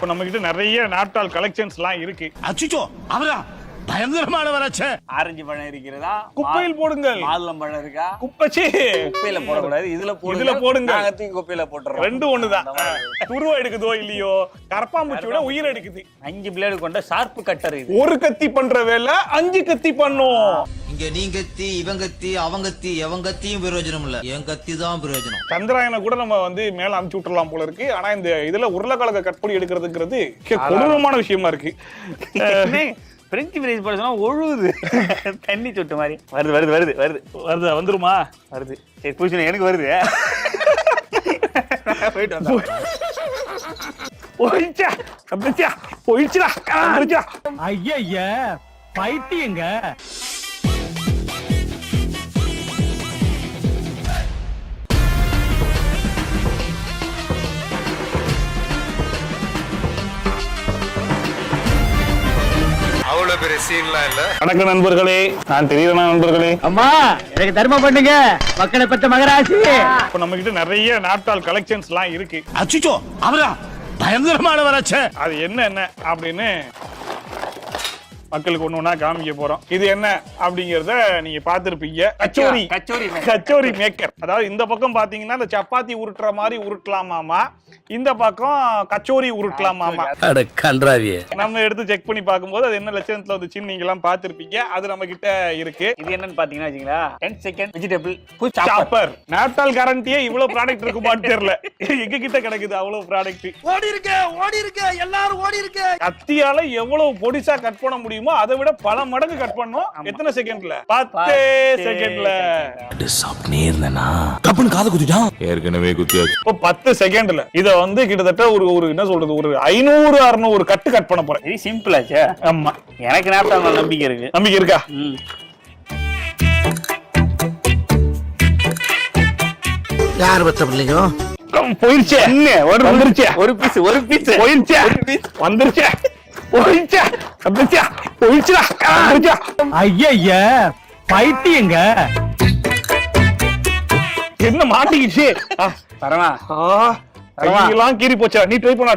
இப்ப நம்ம கிட்ட நிறைய நாப்டால் கலெக்ஷன்ஸ் எல்லாம் இருக்கு. அச்சுச்சோ அவரா பயங்கரமான வராச்சே. ஆரஞ்சு பழம் இருக்கிறதா? குப்பையில் போடுங்கள். மாதுளம் பழம் இருக்கா? குப்பைச்சி குப்பையில போடக்கூடாது, இதுல போடுங்க. நாங்க தூக்கி குப்பையில போட்டுறோம். ரெண்டு ஒண்ணுதான். துருவ எடுக்குதோ இல்லையோ, கரப்பாம்பூச்சி விட உயிர் எடுக்குது. 5 பிளேடு கொண்ட ஷார்ப் கட்டர் இது. ஒரு கத்தி பண்ற வேலை 5 கத்தி பண்ணும். இங்க நீ கத்தி, இவன் கத்தி, அவன் கத்தி, எவன் கத்தியும் பிரயோஜனம் இல்ல, என் கத்தி தான் பிரயோஜனம். சந்திராயனை கூட நம்ம வந்து மேல அமுச்சு விட்டுறலாம் போல இருக்கு. ஆனா இந்த இதுல உருளைக்கிழங்க கட் பண்ணி எடுக்கிறதுங்கிறது கொடூரமான விஷயமா இருக்கு. பிரெஞ்சு ஃப்ரைஸ் போட சொன்னா ஒழுகுது தண்ணி சொட்டு மாதிரி. வருது வந்துருமா? வருது. சரி பூஷன் எனக்கு வருது. போயிட்டு வந்தா போயிடுச்சா அப்படிச்சா போயிடுச்சுடா வந்துருச்சா. ஐயா பைத்தியங்க. அவ்வளவு பெரிய சீன்லாம் இல்ல. வணக்கம் நண்பர்களே, நான் தெரியுறேனா நண்பர்களே? அம்மா எனக்கு தர்மம் பண்ணுங்க, மக்களை பெற்ற மகராசி. இப்ப நம்ம கிட்ட நிறைய நாப்டால் கலெக்ஷன்ஸ் எல்லாம் இருக்கு. அச்சுச்சோ அவரா பயங்கரமான வராச்சே. அது என்ன அப்படின்னு மக்களுக்கு ஒண்ணு ஒண்ணா காமிக்க போறோம். இது என்ன அப்படிங்கறத நீங்க பாத்திருப்பீங்க. கச்சோரி மேக்கர். அதாவது இந்த பக்கம் பாத்தீங்கன்னா இந்த சப்பாத்தி உருட்டுற மாதிரி உருட்டலாமாமா, இந்த பக்கம் கச்சோரி உருட்டலாமாமா. நம்ம எடுத்து செக் பண்ணி பார்க்கும்போது அது என்ன லட்சணத்துல வந்துச்சுன்னு நீங்க எல்லாம் பாத்திருப்பீங்க. அது நம்ம கிட்ட இருக்கு. இது என்னன்னு பாத்தீங்கன்னா வச்சுங்களா, 10 செகண்ட் வெஜிடபிள் சாப்பர். நாப்டால் கேரண்டியே இவ்வளவு ப்ராடக்ட் இருக்குமான்னு தெரியல. எங்க கிட்ட கிடைக்குது அவ்வளவு ப்ராடக்ட். ஓடி இருக்க எல்லாரும் ஓடி இருக்க. கத்தியால எவ்வளவு பொடிசா கட் பண்ண முடியுமோ அதை விட பல மடங்கு கட் பண்ணோம். எத்தனை செகண்ட்ல? 10 செகண்ட்ல. காது குத்திட்டான். ஏற்கனவே குத்தியாச்சு. இப்போ 10 செகண்ட்ல இத வந்து கிட்டத்தட்ட ஒரு என்ன சொல்றது, ஒரு 500-600 கட் பண்ண போறேன். வெரி சிம்பிள் ஆச்சே. ஆமா, எனக்கு நாப்டால் மேல நம்பிக்கை இருக்கு. நம்பிக்கை இருக்கா? யார் பத்த பிள்ளைங்க போயிருச்சு. வந்துருச்சு. ஒரு பீஸ் போயிருச்சு. வந்துருச்சு. போயிருச்சுடா. ஐயா பைத்தியங்க. என்ன மாட்டிக்கிச்சு? தரமா கையெல்லாம் கீறி போச்சா? நீ ட்ரை பண்ணா.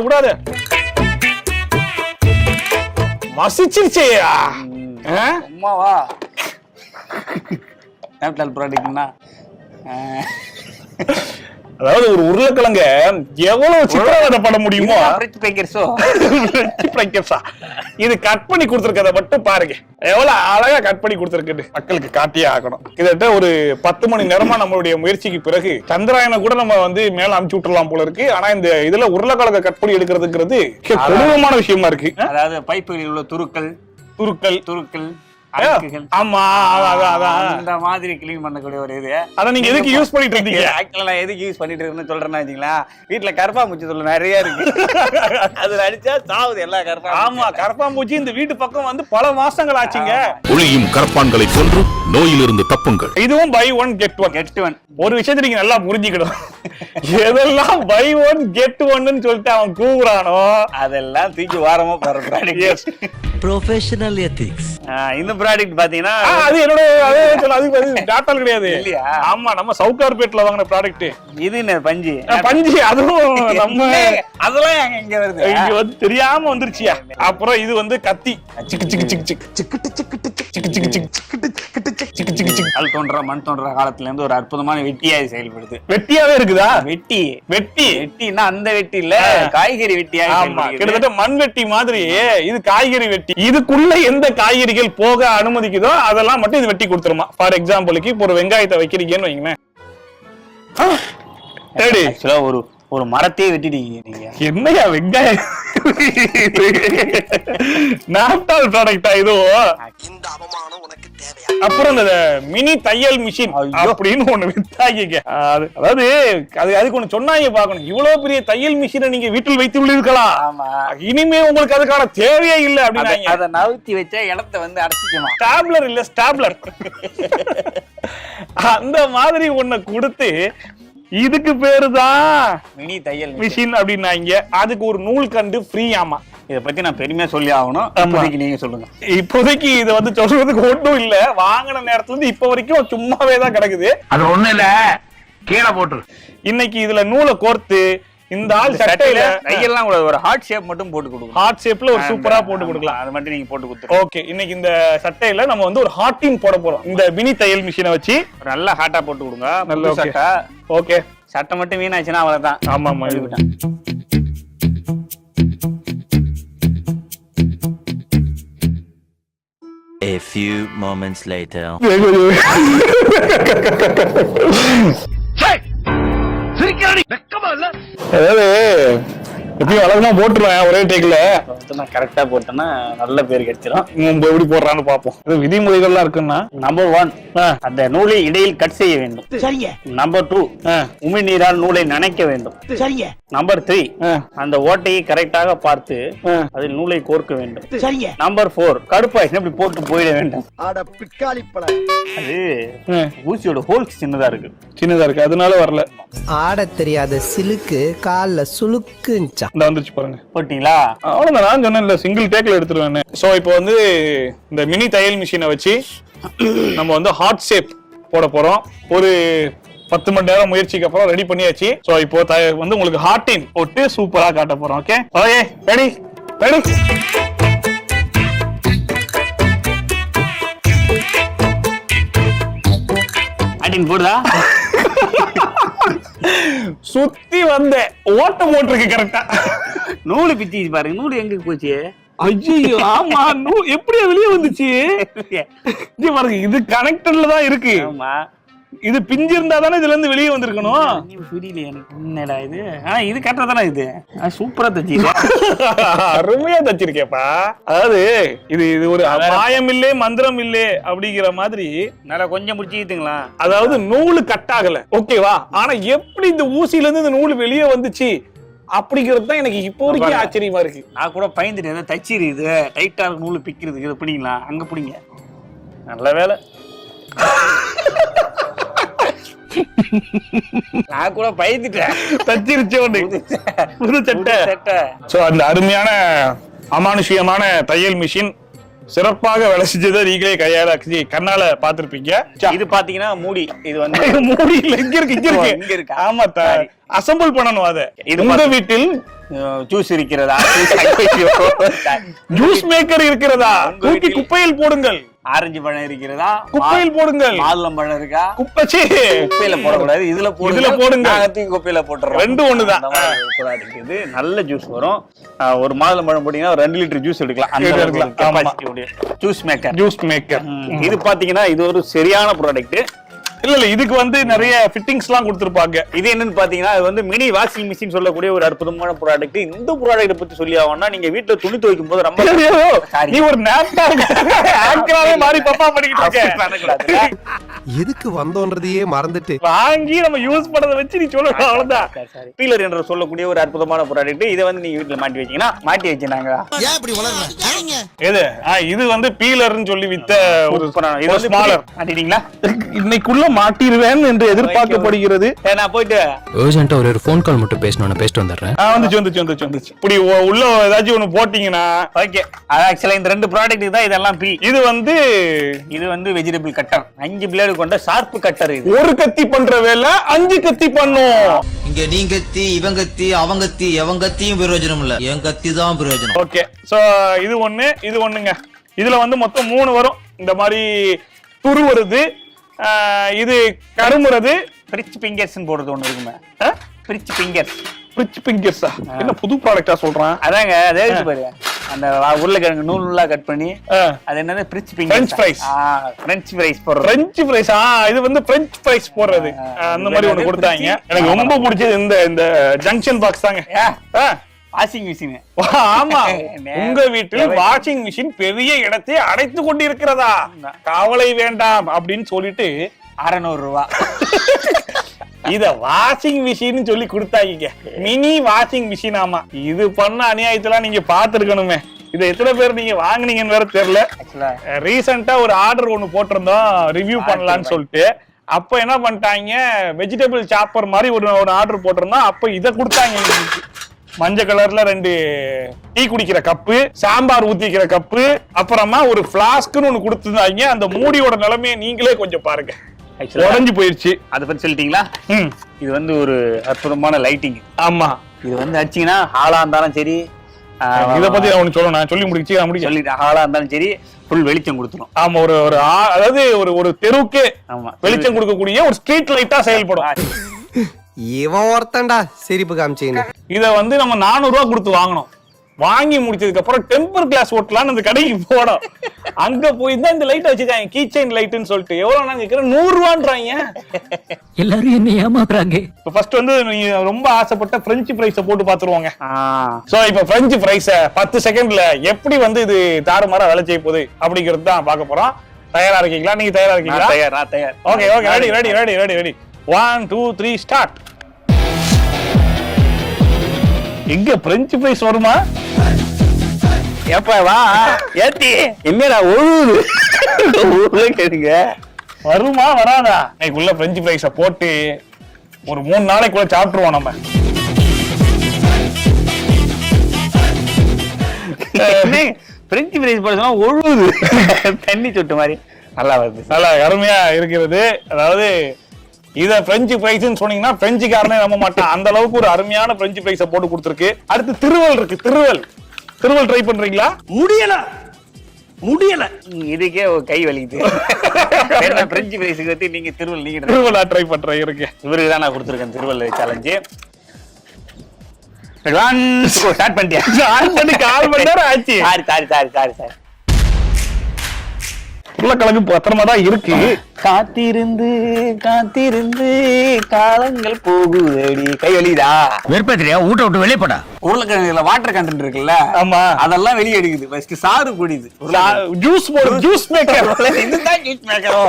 விடாது. மசிச்சிருச்சேயா? அம்மாவா நாப்டால் ப்ராடக்ட்னா அதாவது ஒரு உருளைக்கிழங்க எவ்வளவு சித்திரவதை பண்ண முடியுமோ இது கட் பண்ணி கொடுத்திருக்கத மட்டும் பாருங்க, எவ்வளவு அழகா கட் பண்ணி கொடுத்திருக்கு. மக்களுக்கு காட்டியே ஆகணும். கிட்டத்தட்ட ஒரு 10 மணி நேரமா நம்மளுடைய முயற்சிக்கு பிறகு சந்திராயனை கூட நம்ம வந்து மேல அமுச்சு விட்டுறலாம் போல இருக்கு. ஆனா இந்த இதுல உருளைக்கிழங்க கட் பண்ணி எடுக்கிறதுங்கிறது கொடூரமான விஷயமா இருக்கு. அதாவது பைப்புகளில் உள்ள துருக்கள் ஆமா, அந்த மாதிரி கிளீன் பண்ணக்கூடிய ஒரு இது. அத நீங்க எதுக்கு யூஸ் பண்ணிட்டு இருக்கீங்க? ஆக்சுவலா நான் எதுக்கு யூஸ் பண்ணிட்டு இருக்கேன்னு சொல்றேன்னா வச்சுங்களா, வீட்டுல கரப்பாம்பூச்சி தொல்லை நிறைய இருக்கு. அது அடிச்சா சாவுது எல்லா கரப்பாம்பூச்சி. ஆமா, கரப்பாம்பூச்சி இந்த வீட்டு பக்கம் வந்து பல மாசங்கள் ஆச்சுங்க. ஒளியும் கரப்பான்களை கொன்று நோயிலிருந்து தப்புங்கள். இதுவும் buy one get one. ஒரு விஷயத்தை நீங்க நல்லா புரிஞ்சுக்கணும். எதெல்லாம் buy one get one ன்னு சொல்லிட்டு அவன் கூவுறானோ அதெல்லாம் தூக்கி வாரமா போற ப்ராடக்ட். Professional ethics. இந்த ப்ராடக்ட் பாத்தீங்கன்னா அது என்னோட அது டாட்டால் கிடையாது இல்லையா? ஆமா, நம்ம சவுகார்பேட்ல வாங்கின ப்ராடக்ட். இது என்ன பஞ்சு அதுவும் நம்ம அதெல்லாம் எங்க வருது, இங்க வந்து தெரியாம வந்துருச்சியா. அப்புறம் இது வந்து கத்தி. கல் தோன்ற மண் தோன்ற காலத்துல இருந்து ஒரு அற்புதமான வெட்டியாய் செயல்படுது. வெட்டியாவே இருக்குதா? வெட்டினா அந்த வெட்டி இல்ல, காய்கறி வெட்டியா. கிட்டத்தட்ட மண் வெட்டி மாதிரி இது காய்கறி வெட்டி. இதுக்குள்ள எந்த காய்கறிகள் போக அனுமதிக்குதோ அதெல்லாம் மட்டும் இது வெட்டி கொடுத்துருமா. ஃபார் எக்ஸாம்பிளுக்கு இப்போ ஒரு வெங்காயத்தை வைக்கிறீங்கன்னு வைங்களேன், ஒரு மரத்தையே வெட்டிட்டீங்க நீங்க. என்னையா வெங்காயம் நாப்டால் ப்ராடக்டா இதோ? இந்த அவமானம் உனக்கு தேவையா? அப்புறம் இந்த மினி தையல் மிஷின் அப்படின்னு ஒண்ணு வித்தாங்க. அதாவது அதுக்கு ஒண்ணு சொன்னாங்க பாக்கணும். இவ்வளவு பெரிய தையல் மிஷினை நீங்க வீட்டில் வைத்து உள்ளீர்களா? இனிமே உங்களுக்கு அதுக்கான தேவையே இல்லை அப்படின்னு அதை நவுத்தி வச்சா இடத்தை வந்து அடைச்சிக்கணும். ஸ்டாப்லர் இல்ல, ஸ்டாப்லர் அந்த மாதிரி ஒண்ணு கொடுத்து இதுக்கு பேருதான் மினி தையல் மிஷின் அப்படின்னாங்க. அதுக்கு ஒரு நூல் கண்டு ஃப்ரீ. ஆமா, இத பத்தி நான் பெருமையா சொல்லி ஆகணும். இப்போதைக்கு நீங்க சொல்லுங்க. இப்போதைக்கு இத வந்து சொல்றதுக்கு ஒன்றும் இல்ல. வாங்கின நேரத்துல இருந்து இப்ப வரைக்கும் சும்மாவே தான் கிடக்குது. அது ஒண்ணு இல்ல, கீழே போட்டு இன்னைக்கு இதுல நூலை கோர்த்து இந்த ஆள் சட்டையில கையெல்லாம் கூட ஒரு ஹார்ட் ஷேப் மட்டும் போட்டு கொடுக்கணும். ஹார்ட் ஷேப்ல ஒரு சூப்பரா போட்டு கொடுக்கலாம். அது மட்டும் நீங்க போட்டு கொடுத்துருங்க. ஓகே, இன்னைக்கு இந்த சட்டையில நம்ம வந்து ஒரு ஹார்டின் போட போறோம். இந்த மினி தையல் மிஷினை வச்சு நல்லா ஹாட்டா போட்டு கொடுங்க. நல்ல நல்ல சட்டை. ஓகே, சட்டை மட்டும் வீணாச்சுன்னா அவ்வளவுதான். ஆமா ஆமா. A few moments later. அதாவது எப்பயும் வழக்கமா போட்டுருவேன் ஒரே டேக்ல. நான் கரெக்டா போட்டேன்னா நல்ல பேர் கிடைச்சிடும். எப்படி போடுறான்னு பாப்போம். இது விதிமுறைகள்லாம் இருக்குன்னா நம்பர் 1, அந்த நூலை இடையில் கட் செய்ய வேண்டும். சரிங்க. நம்பர் 2, உமிழ்நீரால் நூலை நனைக்க வேண்டும். சரிங்க. நம்பர் 3, அந்த ஓட்டையை கரெக்டாக பார்த்து அதில் நூலை கோர்க்க வேண்டும். சரிங்க. நம்பர் 4, கடுப்பாய் இப்படி போட்டு போயிட வேண்டும். அட பிக்காளிப்பட அது ஊசியோட ஹோல்ஸ் சின்னதா இருக்கு. சின்னதா இருக்கு, அதனால வரல. ஆட தெரியாத சிலுக்கு கால்ல சுளுக்குஞ்சா. இந்த வந்துருச்சு பாருங்க. போட்டீங்களா? அவ்வளவுதான், நான் சொன்னேன்ல சிங்கிள் டேக்ல எடுத்துருவேன். சோ இப்போ வந்து இந்த மினி தையல் மிஷினை வச்சு நம்ம வந்து ஹார்ட் ஷேப் போட போறோம். ஒரு 10 மணி நேரம் முயற்சிக்கு அப்புறம் ரெடி பண்ணியாச்சு. சோ இப்போ வந்து உங்களுக்கு ஹார்டின் போட்டு சூப்பரா காட்ட போறோம். Okay okay, ready ready. அடின் போடுதா? சுத்தி வந்த ஓட்ட போட்டிருக்கு கரெக்டா. நூலு பிச்சு பாருங்க. நூலு எங்க போச்சு? ஐயோ, ஆமா, எப்படி வெளியே வந்துச்சு? இங்க பாருங்க, இது கனெக்டர்ல தான் இருக்கு. ஆமா, இது பிஞ்சு இருந்தா தானே இதுல இருந்து வெளியே வந்திருக்கணும். புரியல எனக்கு. என்னடா இது? ஆனா இது கரெக்டா தானே? இது சூப்பரா தச்சிருக்க. அருமையா தச்சிருக்கேப்பா. அதாவது இது ஒரு மாயம் இல்லே மந்திரம் இல்லே அப்படிங்கிற மாதிரி. நல்லா கொஞ்சம் முடிச்சுக்கிட்டுங்களா? அதாவது நூலு கட் ஆகல, ஓகேவா? ஆனா எப்படி இந்த ஊசியில இருந்து இந்த நூல் வெளியே வந்துச்சு அப்படிங்கிறது தான் எனக்கு இப்போ வரைக்கும் ஆச்சரியமா இருக்கு. நான் கூட பயந்துட்டு ஏதாவது தச்சிருது டைட்டா நூலு பிக்கிறதுக்கு இதை பிடிங்களா? அங்க பிடிங்க. நல்ல வேலை. நான் கூட பயந்துட்டேன். தச்சிருச்சு புது சட்டை. சோ அந்த அருமையான அமானுஷ்யமான தையல் மிஷின் சிறப்பாக வேலை செஞ்சதை நீங்களே கையால கண்ணால பாத்திருப்பீங்க. இது பாத்தீங்கன்னா மூடி. இது வந்து மூடி இல்ல, இங்க இருக்கு இங்க இருக்கு. ஆமா, அசம்பிள் பண்ணணும். அத உங்க வீட்டில் ஜூஸ் இருக்கிறதா? ஜூஸ் மேக்கர் இருக்கிறதா? தூக்கி குப்பையில் போடுங்கள். ஆரஞ்சு பழம் இருக்கிறதா? குப்பையில் போடுங்கள். மாதுளம் பழம் இருக்கா? குப்பைச்சி குப்பையில போடக்கூடாது. இதுல போடுங்க. தூக்கி குப்பையில போட்டுறோம். ரெண்டும் ஒண்ணுதான். இது நல்ல ஜூஸ் வரும். ஒரு மாதுளம் பழம் போட்டீங்கன்னா 2 லிட்டர் ஜூஸ் எடுக்கலாம். Juice maker. இது பாத்தீங்கன்னா இது ஒரு சரியான ப்ராடக்ட். இல்ல இதுக்கு வந்து நிறைய ஃபிட்டிங்ஸ் எல்லாம் கொடுத்திருப்பாங்க. இது என்னன்னு பாத்தீங்கன்னா இது வந்து மினி வாஷிங் மிஷின் சொல்லக்கூடிய ஒரு அற்புதமான ப்ராடக்ட். இந்த ப்ராடக்ட் பத்தி சொல்லி ஆகணும்னா நீங்க வீட்டுல துணி துவைக்கும் போது ரொம்ப நீ ஒரு ஆங்கராவே மாறி பப்பா பண்ணிக்கிட்டு இருக்க. எதுக்கு வந்தோன்றதையே மறந்துட்டு வாங்கி நம்ம யூஸ் பண்ணத வச்சு நீ சொல்லணும். அவ்வளவுதான். பீலர் என்று சொல்லக்கூடிய ஒரு அற்புதமான ப்ராடக்ட். இதை வந்து நீங்க வீட்டுல மாட்டி வச்சீங்கன்னா மாட்டி வச்சுனாங்க. ஏன் இப்படி வளர்றீங்க? இது வந்து பீலர்னு சொல்லி வித்த ஒரு ஸ்மாலர் மாட்டிட்டீங்களா? இன்னைக்குள்ள மாட்டிடுவேன் என்று எதிர்பார்க்கப்படுகிறது. நான் போயிட்டு urgent ஒரு ஃபோன் கால் மட்டும் பேசணும், பேசிட்டு வந்துடுறேன். வந்துச்சு. இப்படி உள்ள ஏதாச்சும் ஒண்ணு போட்டீங்கன்னா ஓகே. ஆக்சுவலா இந்த 2 ப்ராடக்ட் தான் இதெல்லாம் பி. இது வந்து வெஜிடபிள் கட்டர். 5 பிளேடு கொண்ட ஷார்ப் கட்டர். இது ஒரு கத்தி பண்ற வேலை 5 கத்தி பண்ணும். இங்க நீ கத்தி, இவன் கத்தி, அவன் கத்தி, எவன் கத்தியும் பிரயோஜனம் இல்ல. என் கத்தி தான் பிரயோஜனம். ஓகே, சோ இது ஒண்ணுங்க. இதுல வந்து மொத்தம் 3 வரும். இந்த மாதிரி துருவுறது, இது கருமுறது, ஃப்ரிட்ஜ் பிங்கர்ஸ் போடுறது ஒண்ணு இருக்குமே. ஃப்ரிட்ஜ் பிங்கர்ஸா? என்ன புது ப்ராடக்ட்டா சொல்றான்? அதாங்க, அதே பாரு. அந்த உருளைக்கிழங்கு நூல்லா கட் பண்ணி அது என்னது ஃப்ரிட்ஜ் பிங்கர்ஸ். ஃப்ரெஞ்ச் ஃப்ரைஸ் போடுறது. French fries. இது வந்து ஃப்ரெஞ்ச் ஃப்ரைஸ் போடுறது. அந்த மாதிரி ஒண்ணு கொடுத்தாங்க. எனக்கு ரொம்ப பிடிச்சது இந்த ஜங்ஷன் பாக்ஸ் தாங்க. Washing machine. ஆமா, உங்க வீட்டில் வாஷிங் மிஷின் பெரிய இடத்தை அடைத்து கொண்டிருக்கிறதா? கவலை வேண்டாம் அப்படின்னு சொல்லிட்டு 600 ரூபாய் இத வாஷிங் மிஷின் சொல்லி கொடுத்தாங்க. Mini washing machine. ஆமா, இது பண்ண அநியாயத்தெல்லாம் நீங்க பாத்துருக்கணுமே. இதை எத்தனை பேர் நீங்க வாங்குனீங்கன்னு வேற தெரியல. ரீசெண்டா ஒரு ஆர்டர் ஒண்ணு போட்டிருந்தோம், ரிவ்யூ பண்ணலாம்னு சொல்லிட்டு. அப்ப என்ன பண்ணிட்டாங்க, வெஜிடபிள் சாப்பர் மாதிரி ஒரு ஆர்டர் போட்டிருந்தோம். அப்ப இதை கொடுத்தாங்க. மஞ்சள் கலர்ல 2 டீ குடிக்கிற கப்பு, சாம்பார் ஊத்திக்கிற கப்பு, அப்புறமா ஒரு பிளாஸ்க்னு ஒண்ணு கொடுத்துருந்தாங்க. அந்த மூடியோட நிலைமையை நீங்களே கொஞ்சம் பாருங்க. உடைஞ்சு போயிருச்சு. அதை பத்தி சொல்லிட்டீங்களா? இது வந்து ஒரு அற்புதமான லைட்டிங். ஆமா, இது வந்து அடிச்சீங்கன்னா ஹாலா இருந்தாலும் சரி, இத பத்தி நான் ஒண்ணு சொல்லணும், சொல்லி முடிச்சு சொல்லிட்டேன். ஹாலா இருந்தாலும் சரி ஃபுல் வெளிச்சம் கொடுத்துரும். ஆமா, அதாவது ஒரு தெருவுக்கு ஆமா வெளிச்சம் கொடுக்கக்கூடிய ஒரு ஸ்ட்ரீட் லைட்டா செயல்படும். இவன் ஒருத்தன்டா சிரிப்பு காமிச்சின்னு. இத வந்து நம்ம 400 ரூபாய் கொடுத்து வாங்கணும். வாங்கி முடிச்சதுக்கு அப்புறம் டெம்பர் கிளாஸ் ஓட்டலான்னு அந்த கடைக்கு போனோம். அங்க போய் தான் இந்த லைட் வச்சுக்காங்க, கீ செயின் லைட்னு சொல்லிட்டு. எவ்வளவு நான் கேக்குறேன், 100 ரூபான்றாங்க. எல்லாரும் என்ன ஏமாத்துறாங்க. இப்ப ஃபர்ஸ்ட் வந்து நீங்க ரொம்ப ஆசைப்பட்ட பிரெஞ்ச் ஃப்ரைஸ போட்டு பாத்துருவாங்க. சோ இப்ப பிரெஞ்ச் ஃப்ரைஸ 10 செகண்ட்ல எப்படி வந்து இது தாறுமாறா வேலை செய்ய போகுது அப்படிங்கிறது தான் பார்க்க போறோம். தயாரா இருக்கீங்களா? நீங்க தயாரா இருக்கீங்களா? தயார். Okay, ready. 1 2 3 ஸ்டார்ட். எங்க பிரெஞ்ச் ஃப்ரைஸ் வருமா? எப்ப வா ஏத்தி என்னடா ஒழுகுது கேளுங்க. வருமா வராதா? இன்னைக்குள்ள பிரெஞ்ச் ஃப்ரைஸ போட்டு ஒரு 3 நாளைக்குள்ள சாப்பிட்டுருவோம் நம்ம. பிரெஞ்ச் ஃப்ரைஸ் போடுறதுனா ஒழுகுது, தண்ணி சொட்டு மாதிரி. நல்லா வருது, நல்லா அருமையா இருக்கிறது. அதாவது இத பிரெஞ்ச் ஃப்ரைஸ்னு சொன்னீங்கன்னா பிரெஞ்சுக்காரனே நம்ப மாட்டான். அந்த அளவுக்கு ஒரு அருமையான பிரெஞ்ச் ஃப்ரைஸ போட்டு கொடுத்துருக்கு. அடுத்து திருவல் இருக்கு. திருவல் ட்ரை பண்றீங்களா? முடியல. இதுக்கே கை வலிக்குது. பிரெஞ்ச் ஃப்ரைஸ்க்கு வந்து நீங்க திருவல்லா ட்ரை பண்றேன் இருக்கு. இவருக்கு தான் நான் கொடுத்துருக்கேன் திருவல் சேலஞ்சு. ஸ்டார்ட் பண்ணிட்டியா? ஸ்டார்ட் பண்ணி 1/4 மணி நேரம் ஆச்சு. சாரி. உருளைக்கிழங்கு பத்திரமா தான் இருக்கு. காத்திருந்து காலங்கள் போகுதடி. கை வலிதா? வெறுப்பேத்திரியா? ஊட்ட விட்டு வெளியே போடா. உருளைக்கிழங்குல வாட்டர் கண்டென்ட் இருக்குல்ல, ஆமா, அதெல்லாம் வெளியே எடுக்குது. ஃபர்ஸ்ட் சாறு குடியுது. Juice maker. இதுதான் ஜூஸ் மேக்கரோ?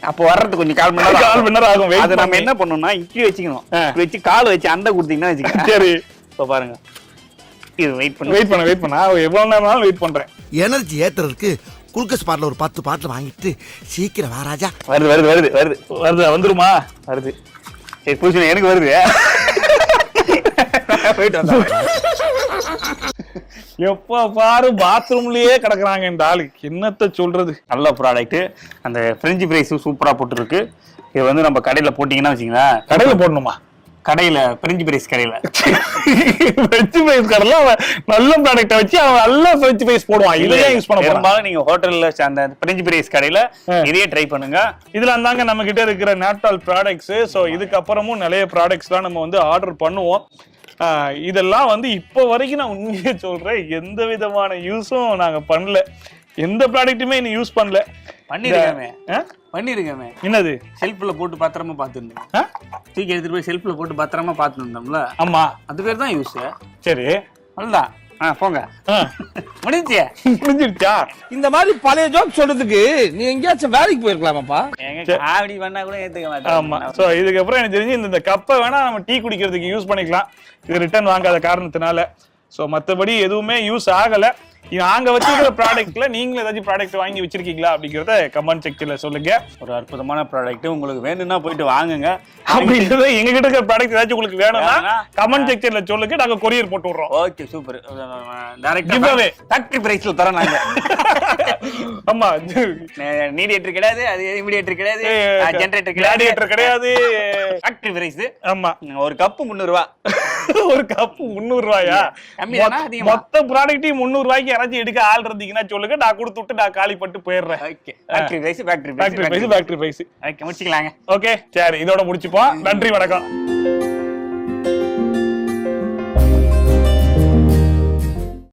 அப்போ வர்றது கொஞ்சம் 1/4 மணி நேரம் ஆகும். அதை நம்ம என்ன பண்ணணும்னா இட்லி வச்சுக்கணும். வச்சு கால் வச்சு அண்டை கொடுத்தீங்கன்னா வச்சுக்கோங்க. சரி, இப்போ பாருங்க. இது வெயிட் பண்ண எவ்வளவு நேரம் வெயிட் பண்றேன். எனர்ஜி ஏத்துறதுக்கு குளுக்கோஸ் பாட்டில் ஒரு 10 பாட்டில் வாங்கிட்டு சீக்கிரம் வா ராஜா. வந்துருமா? வருது. சரி புதுசு எனக்கு வருது. எப்ப பாரு பாத்ரூம்லயே கிடக்குறாங்க இந்த ஆளுக்கு. என்னத்த சொல்றது. நல்ல ப்ராடக்ட். அந்த பிரெஞ்ச் ஃப்ரைஸ் சூப்பரா போட்டுருக்கு. இது வந்து நம்ம கடையில போட்டீங்கன்னா வச்சுங்களேன். கடையில போடணுமா? கடையில பிரெஞ்ச் ஃப்ரைஸ் கடையில பிரெஞ்ச் ஃப்ரைஸ் கடையில நல்ல ப்ராடக்ட்ட வச்சு அவன் நல்ல பிரெஞ்ச் ஃப்ரைஸ் போடுவான். இதையே யூஸ் பண்ண பெரும்பாலும் நீங்க ஹோட்டல்ல அந்த பிரெஞ்ச் ஃப்ரைஸ் கடையில இதையே ட்ரை பண்ணுங்க. இதுல இருந்தாங்க நம்ம கிட்ட இருக்கிற நாப்டால் ப்ராடக்ட்ஸ். ஸோ இதுக்கு அப்புறமும் நிறைய ப்ராடக்ட்ஸ் தான் நம்ம வந்து ஆர்டர் பண்ணுவோம். இதெல்லாம் வந்து இப்போ வரைக்கும் நான் உண்மையே சொல்றேன், எந்த விதமான யூஸும் நாங்க பண்ணல. எந்த ப்ராடக்ட்டுமே இன்னும் யூஸ் பண்ணல. பண்ணிருக்கமே. என்னது? செல்ஃப்ல போட்டு பத்திரமா பாத்துருந்தோம். தூக்கி எடுத்துட்டு போய் செல்ஃப்ல போட்டு பத்திரமா பாத்துருந்தோம்ல. ஆமா, அது பேர் தான் யூஸ். சரி, அவ்வளவுதான். போங்க. முடிஞ்சிருச்சா? இந்த மாதிரி பழைய ஜோக் சொல்றதுக்கு நீ எங்கேயாச்சும் வேலைக்கு போயிருக்கலாமாப்பா? அப்படி பண்ணா கூட ஏத்துக்க மாட்டேன். ஆமா. சோ இதுக்கப்புறம் எனக்கு தெரிஞ்சு இந்த கப்பை வேணா நம்ம டீ குடிக்கிறதுக்கு யூஸ் பண்ணிக்கலாம், இது ரிட்டர்ன் வாங்காத காரணத்தினால. சோ மத்தபடி எதுவுமே யூஸ் ஆகல. நாங்க வச்சிருக்கிற ப்ராடக்ட்ல நீங்களும் ஏதாச்சும் ப்ராடக்ட் வாங்கி வச்சிருக்கீங்களா அப்படிங்கறத கமெண்ட் செக்ஷன்ல சொல்லுங்க. ஒரு அற்புதமான ப்ராடக்ட் உங்களுக்கு வேணும்னா போயிட்டு வாங்குங்க. அப்படி இல்ல எங்க கிட்ட இருக்கிற ப்ராடக்ட் ஏதாச்சும் உங்களுக்கு வேணும்னா கமெண்ட் செக்ஷன்ல சொல்லுங்க, நாங்க கொரியர் போட்டு விடுறோம். Okay, super. டைரக்டா ஃபேக்டரி பிரைஸ்ல தரோம் நாங்க. ஆமா, நீடியேட்டர் கிடையாது, அது இமிடியேட்டர் கிடையாது, ஜெனரேட்டர் கிடையாது, ரேடியேட்டர் கிடையாது, ஃபேக்டரி பிரைஸ். ஆமா, ஒரு கப் 300 ரூபாய். ஒரு கப் 300 ரூபாயா? மொத்த ப்ராடக்ட்டையும் 300 ரூபாய்க்கு யாராச்சும் எடுக்க ஆள் இருந்தீங்கன்னா சொல்லுங்க, நான் கொடுத்து விட்டு நான் காலி பண்ணிட்டு போயிடுறேன். Factory price. ஓகே, முடிச்சுக்கலாங்க. ஓகே, சரி, இதோட முடிச்சுப்போம். நன்றி, வணக்கம்.